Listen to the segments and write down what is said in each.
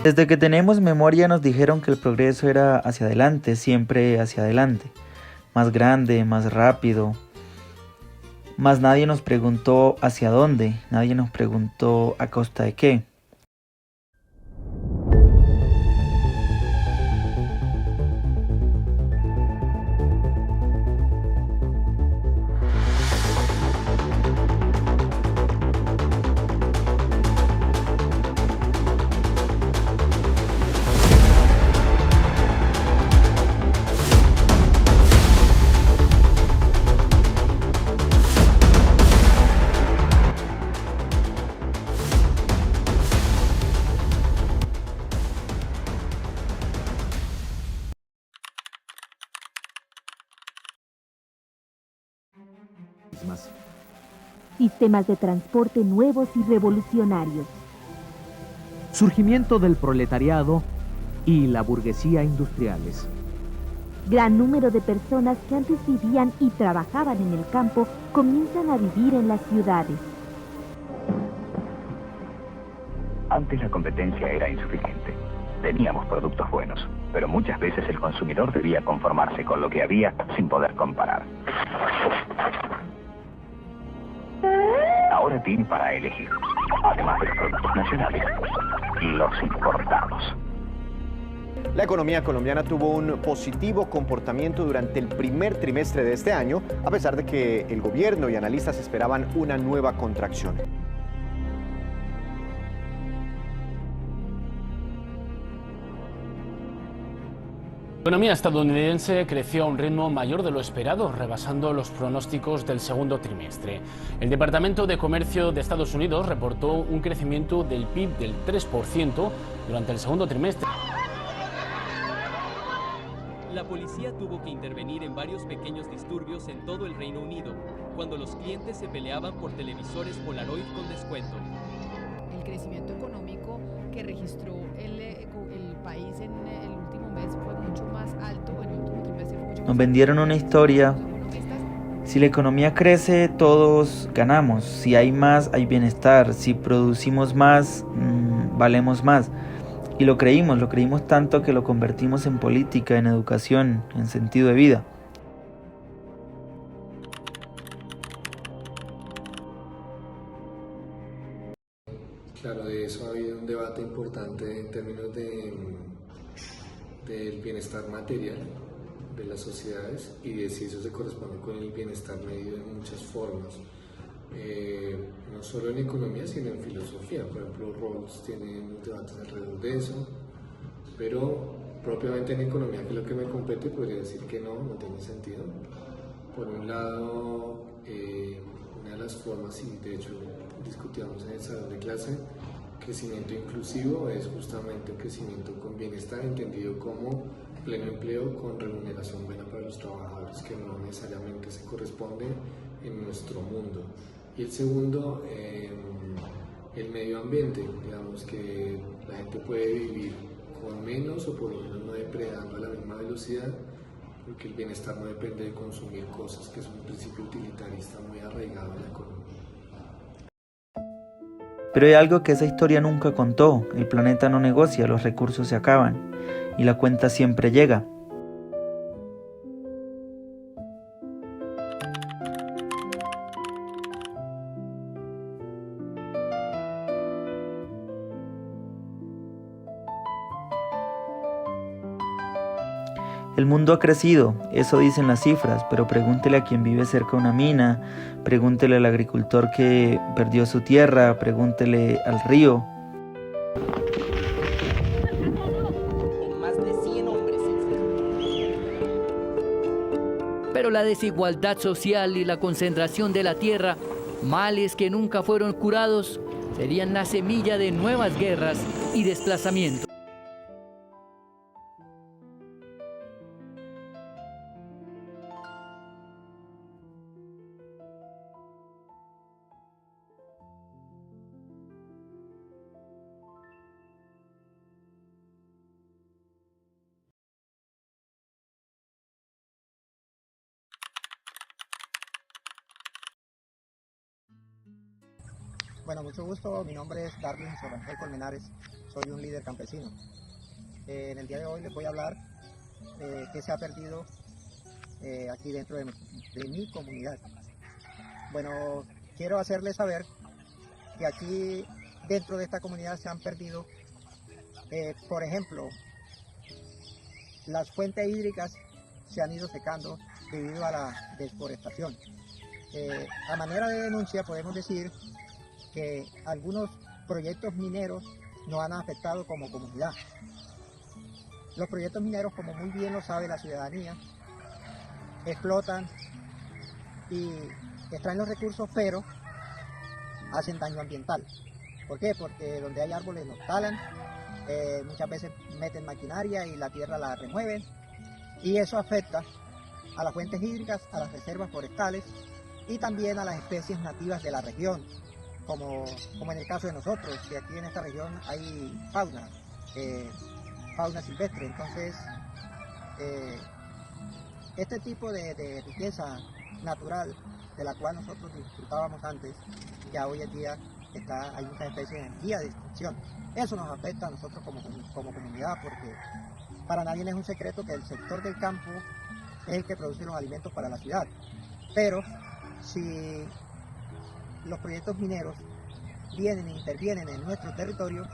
Desde que tenemos memoria nos dijeron que el progreso era hacia adelante, siempre hacia adelante, más grande, más rápido, mas nadie nos preguntó hacia dónde, nadie nos preguntó a costa de qué. Sistemas de transporte nuevos y revolucionarios. Surgimiento del proletariado y la burguesía industriales. Gran número de personas que antes vivían y trabajaban en el campo comienzan a vivir en las ciudades. Antes la competencia era insuficiente. Teníamos productos buenos, pero muchas veces el consumidor debía conformarse con lo que había sin poder comparar. Ahora tiene para elegir, además de los productos nacionales, los importados. La economía colombiana tuvo un positivo comportamiento durante el primer trimestre de este año, a pesar de que el gobierno y analistas esperaban una nueva contracción. La economía estadounidense creció a un ritmo mayor de lo esperado, rebasando los pronósticos del segundo trimestre. El Departamento de Comercio de Estados Unidos reportó un crecimiento del PIB del 3% durante el segundo trimestre. La policía tuvo que intervenir en varios pequeños disturbios en todo el Reino Unido, cuando los clientes se peleaban por televisores Polaroid con descuento. El crecimiento económico que registró el país en el último mes fue mucho más alto, en el último trimestre fue mucho más Nos vendieron una historia. alto. Los economistas Si la economía crece, todos ganamos. Si hay más, hay bienestar. Si producimos más, valemos más. Y lo creímos tanto que lo convertimos en política, en educación, en sentido de vida. Claro, de eso ha habido un debate importante en términos del bienestar material de las sociedades y de si eso se corresponde con el bienestar medido en muchas formas. No solo en economía, sino en filosofía. Por ejemplo, Rawls tiene unos debates alrededor de eso, pero propiamente en economía, que es lo que me compete, podría decir que no tiene sentido. Por un lado, una de las formas, y de hecho discutíamos en el salón de clase, crecimiento inclusivo es justamente un crecimiento con bienestar, entendido como pleno empleo con remuneración buena para los trabajadores, que no necesariamente se corresponde en nuestro mundo. Y el segundo, el medio ambiente, digamos que la gente puede vivir con menos o por lo menos no depredando a la misma velocidad, porque el bienestar no depende de consumir cosas, que es un principio utilitarista muy arraigado en la economía. Pero hay algo que esa historia nunca contó. El planeta no negocia, los recursos se acaban. Y la cuenta siempre llega. El mundo ha crecido, eso dicen las cifras, pero pregúntele a quien vive cerca de una mina, pregúntele al agricultor que perdió su tierra, pregúntele al río. Con más de 100 hombres Pero la desigualdad social y la concentración de la tierra, males que nunca fueron curados, serían la semilla de nuevas guerras y desplazamientos. Bueno, mucho gusto, mi nombre es Darwin Solange Colmenares. soy un líder campesino. En el día de hoy les voy a hablar qué se ha perdido aquí dentro de mi comunidad. Bueno, quiero hacerles saber que aquí dentro de esta comunidad se han perdido, por ejemplo, las fuentes hídricas se han ido secando debido a la desforestación. A manera de denuncia podemos decir que algunos proyectos mineros nos han afectado como comunidad. Los proyectos mineros, como muy bien lo sabe la ciudadanía, explotan y extraen los recursos, pero hacen daño ambiental. ¿Por qué? Porque donde hay árboles los talan, muchas veces meten maquinaria y la tierra la remueven, y eso afecta a las fuentes hídricas, a las reservas forestales y también a las especies nativas de la región, como en el caso de nosotros, que aquí en esta región hay fauna silvestre. Entonces, este tipo de riqueza natural de la cual nosotros disfrutábamos antes, ya hoy en día hay muchas especies en vía de extinción. Eso nos afecta a nosotros como comunidad, porque para nadie es un secreto que el sector del campo es el que produce los alimentos para la ciudad. Pero si los proyectos mineros vienen e intervienen en nuestro territorio,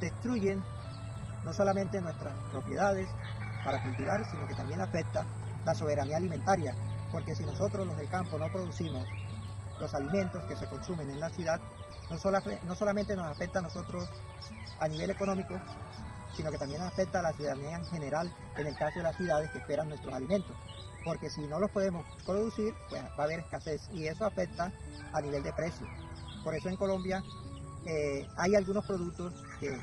destruyen no solamente nuestras propiedades para cultivar, sino que también afecta la soberanía alimentaria, porque si nosotros los del campo no producimos los alimentos que se consumen en la ciudad, no solamente nos afecta a nosotros a nivel económico, sino que también afecta a la ciudadanía en general, en el caso de las ciudades que esperan nuestros alimentos, porque si no los podemos producir, pues va a haber escasez, y eso afecta a nivel de precio. Por eso en Colombia hay algunos productos que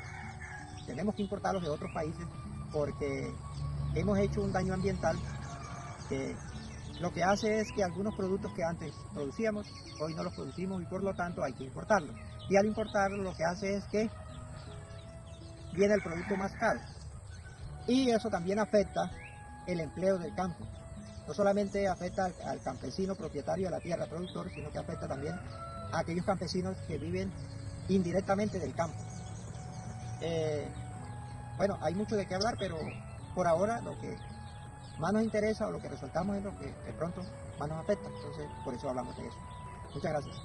tenemos que importarlos de otros países, porque hemos hecho un daño ambiental que lo que hace es que algunos productos que antes producíamos, hoy no los producimos y por lo tanto hay que importarlos. Y al importarlo lo que hace es que viene el producto más caro. Y eso también afecta el empleo del campo. No solamente afecta al campesino propietario de la tierra, productor, sino que afecta también a aquellos campesinos que viven indirectamente del campo. Bueno, hay mucho de qué hablar, pero por ahora lo que más nos interesa o lo que resaltamos es lo que de pronto más nos afecta. Entonces, por eso hablamos de eso. Muchas gracias.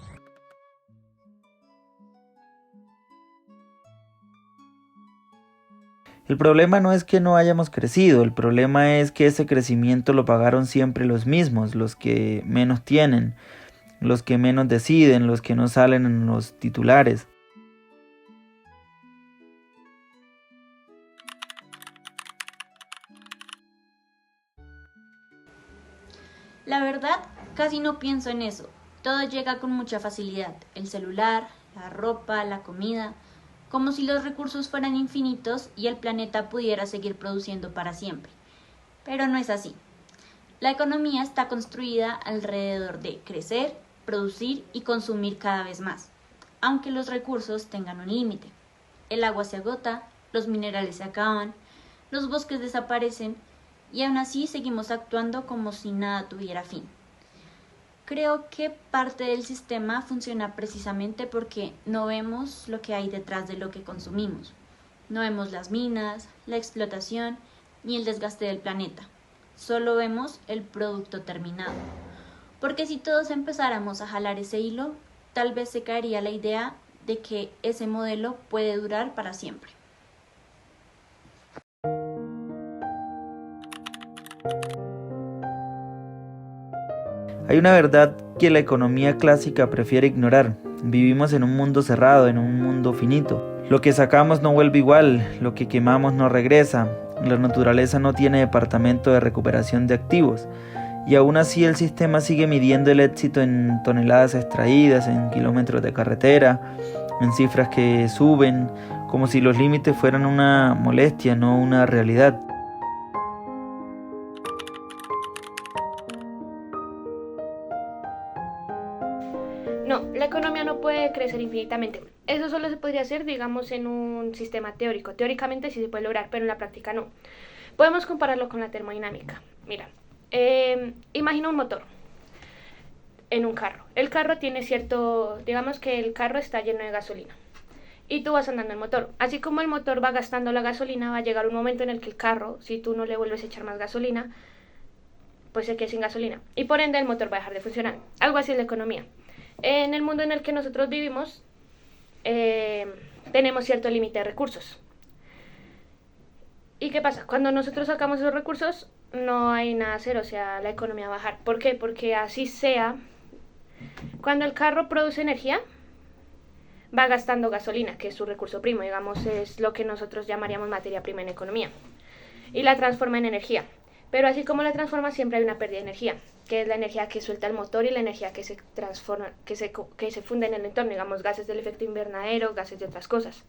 El problema no es que no hayamos crecido, el problema es que ese crecimiento lo pagaron siempre los mismos, los que menos tienen, los que menos deciden, los que no salen en los titulares. La verdad, casi no pienso en eso. Todo llega con mucha facilidad. El celular, la ropa, la comida, como si los recursos fueran infinitos y el planeta pudiera seguir produciendo para siempre. Pero no es así. La economía está construida alrededor de crecer, producir y consumir cada vez más, aunque los recursos tengan un límite. El agua se agota, los minerales se acaban, los bosques desaparecen y aún así seguimos actuando como si nada tuviera fin. Creo que parte del sistema funciona precisamente porque no vemos lo que hay detrás de lo que consumimos. No vemos las minas, la explotación ni el desgaste del planeta. Solo vemos el producto terminado. Porque si todos empezáramos a jalar ese hilo, tal vez se caería la idea de que ese modelo puede durar para siempre. Hay una verdad que la economía clásica prefiere ignorar. Vivimos en un mundo cerrado, en un mundo finito. Lo que sacamos no vuelve igual, lo que quemamos no regresa. La naturaleza no tiene departamento de recuperación de activos. Y aún así el sistema sigue midiendo el éxito en toneladas extraídas, en kilómetros de carretera, en cifras que suben, como si los límites fueran una molestia, no una realidad. No, la economía no puede crecer infinitamente. Eso solo se podría hacer, digamos, en un sistema teórico. Teóricamente sí se puede lograr, pero en la práctica no. Podemos compararlo con la termodinámica. Mira, imagina un motor en un carro. El carro tiene digamos que el carro está lleno de gasolina. y tú vas andando el motor. Así como el motor va gastando la gasolina, va a llegar un momento en el que el carro, si tú no le vuelves a echar más gasolina, pues se queda sin gasolina. Y por ende el motor va a dejar de funcionar. Algo así es la economía. En el mundo en el que nosotros vivimos, tenemos cierto límite de recursos. ¿Y qué pasa? Cuando nosotros sacamos esos recursos, no hay nada a hacer, o sea, la economía va a bajar. ¿Por qué? Porque así sea, cuando el carro produce energía, va gastando gasolina, que es su recurso primo, digamos, es lo que nosotros llamaríamos materia prima en economía, y la transforma en energía. Pero así como la transforma, siempre hay una pérdida de energía, que es la energía que suelta el motor y la energía que se transforma, que se funde en el entorno, digamos, gases del efecto invernadero, gases de otras cosas.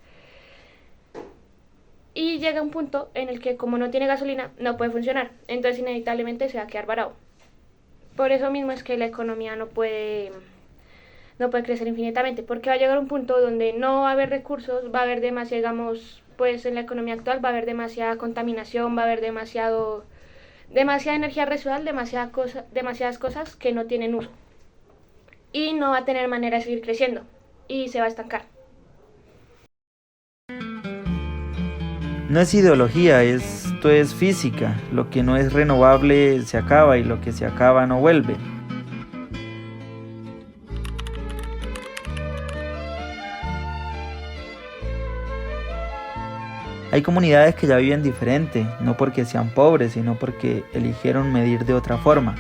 Y llega un punto en el que, como no tiene gasolina, no puede funcionar, entonces inevitablemente se va a quedar varado. Por eso mismo es que la economía no puede crecer infinitamente, porque va a llegar un punto donde no va a haber recursos, va a haber demasiada, digamos, pues en la economía actual va a haber demasiada contaminación, va a haber demasiada energía residual, demasiadas cosas que no tienen uso. Y no va a tener manera de seguir creciendo y se va a estancar. No es ideología, esto es física. Lo que no es renovable se acaba y lo que se acaba no vuelve. Hay comunidades que ya viven diferente, no porque sean pobres, sino porque eligieron medir de otra forma.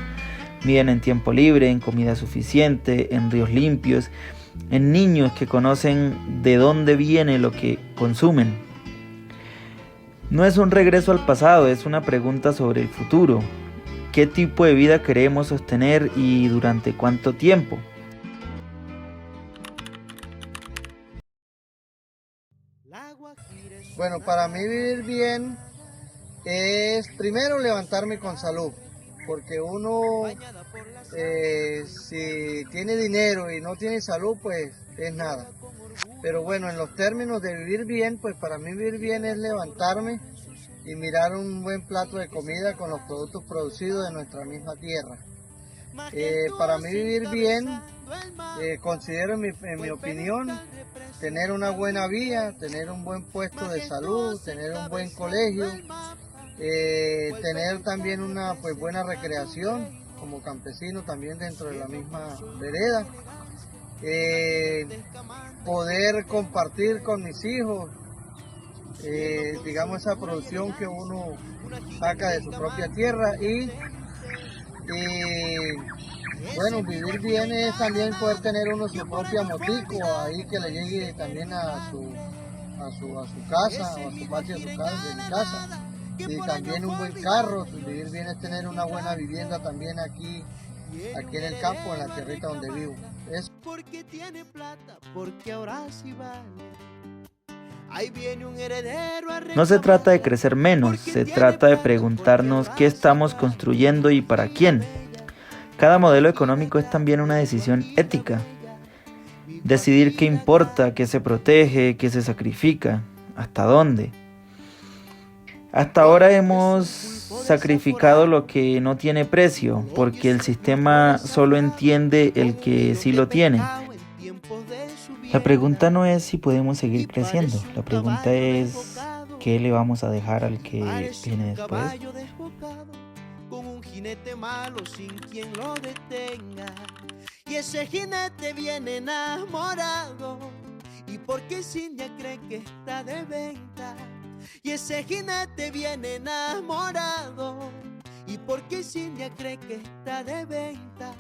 Miden en tiempo libre, en comida suficiente, en ríos limpios, en niños que conocen de dónde viene lo que consumen. No es un regreso al pasado, es una pregunta sobre el futuro. ¿Qué tipo de vida queremos sostener y durante cuánto tiempo? Bueno, para mí vivir bien es primero levantarme con salud, porque uno si tiene dinero y no tiene salud, pues es nada. Pero bueno, en los términos de vivir bien, pues para mí vivir bien es levantarme y mirar un buen plato de comida con los productos producidos de nuestra misma tierra. Para mí vivir bien, considero en mi opinión, tener una buena vía, tener un buen puesto de salud, tener un buen colegio, tener también una buena recreación como campesino también dentro de la misma vereda. Poder compartir con mis hijos, digamos, esa producción que uno saca de su propia tierra y bueno, vivir bien es también poder tener uno su propia motico ahí que le llegue también a su casa o a su patio de mi casa, y también un buen carro. Vivir bien es tener una buena vivienda también aquí en el campo, en la tierrita donde vivo. Porque tiene plata, porque ahora sí vale. Ahí viene un heredero a No se trata de crecer menos, se trata de preguntarnos qué estamos construyendo y para quién. Cada modelo económico es también una decisión ética. Decidir qué importa, qué se protege, qué se sacrifica, hasta dónde. Hasta ahora hemos sacrificado lo que no tiene precio, porque el sistema solo entiende el que sí lo tiene. La pregunta no es si podemos seguir creciendo, la pregunta es ¿qué le vamos a dejar al que viene después? Con un jinete malo sin quien lo detenga, y ese jinete viene enamorado, y porque Cintia cree que está de venta. Y ese jinete viene enamorado, y porque Cintia cree que está de venta.